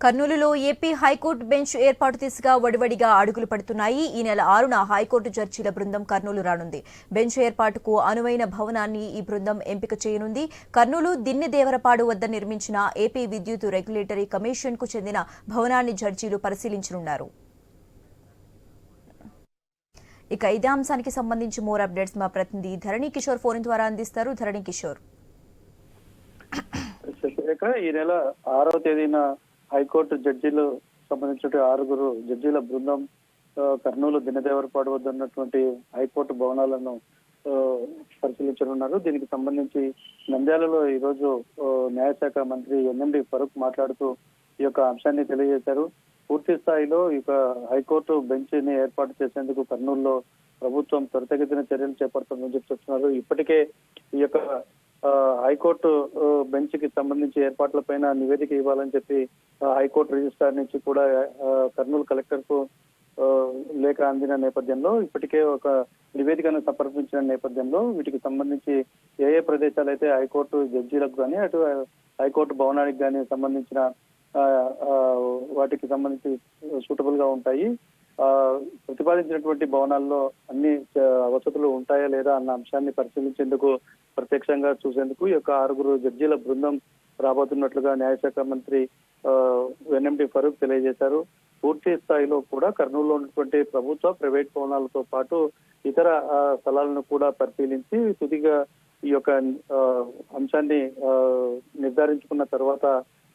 కర్నూలులో AP high court bench ఏర్పాటు దిశగా వడివడిగా అడుగులు పడుతున్నాయి. ఈ నెల 6న హైకోర్టు జడ్జీల బృందం కర్నూలు రానుంది. బెంచ్ ఏర్పాటుకు అనువైన భవనాన్ని ఈ బృందం ఎంపిక చేయనుంది. కర్నూలు దిన్నెదేవరపాడు వద్ద నిర్మించిన ఏపీ విద్యుత్ రెగ్యులేటరీ కమిషన్ కు చెందిన భవనాన్ని జడ్జీలు పరిశీలించనున్నారు. ఇక ఇదే అంశానికి సంబంధించి మోర్ అప్డేట్స్ మా ప్రతినిధి ధరణి కిషోర్ ఫోన్ ద్వారా అందిస్తారు. ధరణి కిషోర్. ఈ నెల 6వ తేదీన హైకోర్టు జడ్జీలు సంబంధించిన 6 జడ్జీల బృందం కర్నూలు దినదేవరపాడు వద్ద ఉన్నటువంటి హైకోర్టు భవనాలను పరిశీలించనున్నారు. దీనికి సంబంధించి నంద్యాలలో ఈరోజు న్యాయశాఖ మంత్రి ఎన్ఎండి ఫరూక్ మాట్లాడుతూ ఈ యొక్క అంశాన్ని తెలియజేశారు. పూర్తి స్థాయిలో ఈ హైకోర్టు బెంచ్ ని ఏర్పాటు చేసేందుకు కర్నూలులో ప్రభుత్వం త్వరితగతిన చర్యలు చేపడుతుందని చెప్తున్నారు. ఇప్పటికే ఈ యొక్క హైకోర్టు బెంచ్ కి సంబంధించి ఏర్పాట్లపైన నివేదిక ఇవ్వాలని చెప్పి హైకోర్టు రిజిస్ట్రార్ నుంచి కూడా కర్నూలు కలెక్టర్ కు లేఖ అందిన నేపథ్యంలో ఇప్పటికే ఒక నివేదికను సమర్పించిన నేపథ్యంలో వీటికి సంబంధించి ఏ ప్రదేశాలు అయితే హైకోర్టు జడ్జీలకు కానీ అటు హైకోర్టు భవనానికి కానీ సంబంధించిన వాటికి సంబంధించి సూటబుల్ గా ఉంటాయి, ప్రతిపాదించినటువంటి భవనాల్లో అన్ని వసతులు ఉంటాయా లేదా అన్న అంశాన్ని పరిశీలించేందుకు ప్రత్యక్షంగా చూసేందుకు ఈ యొక్క 6 జడ్జీల బృందం రాబోతున్నట్లుగా న్యాయశాఖ మంత్రి ఎన్ఎండి ఫరూక్ తెలియజేశారు. పూర్తి స్థాయిలో కూడా కర్నూలులో ఉన్నటువంటి ప్రభుత్వ ప్రైవేట్ భవనాలతో పాటు ఇతర స్థలాలను కూడా పరిశీలించి తుదిగా ఈ యొక్క అంశాన్ని నిర్ధారించుకున్న తర్వాత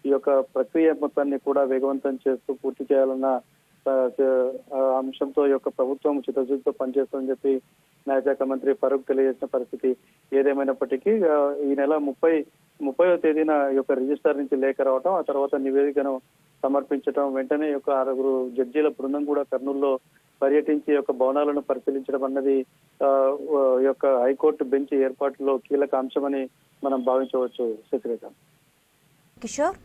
ఈ యొక్క ప్రక్రియ మొత్తాన్ని కూడా వేగవంతం చేస్తూ పూర్తి చేయాలన్న అంశంతో ఈ యొక్క ప్రభుత్వం చిత్తశుద్ధితో పనిచేస్తుందని చెప్పి న్యాయశాఖ మంత్రి ఫరూక్ తెలియజేసిన పరిస్థితి. ఏదేమైనప్పటికీ ఈ నెల 30వ తేదీన ఈ యొక్క రిజిస్ట్రార్ నుంచి లేఖ రావటం, ఆ తర్వాత నివేదికను సమర్పించడం, వెంటనే ఈ యొక్క 6 జడ్జీల బృందం కూడా కర్నూలులో పర్యటించి యొక్క భవనాలను పరిశీలించడం అన్నది ఈ యొక్క హైకోర్టు బెంచ్ ఏర్పాటులో కీలక అంశమని మనం భావించవచ్చు. శశిరేఖ. కిషోర్.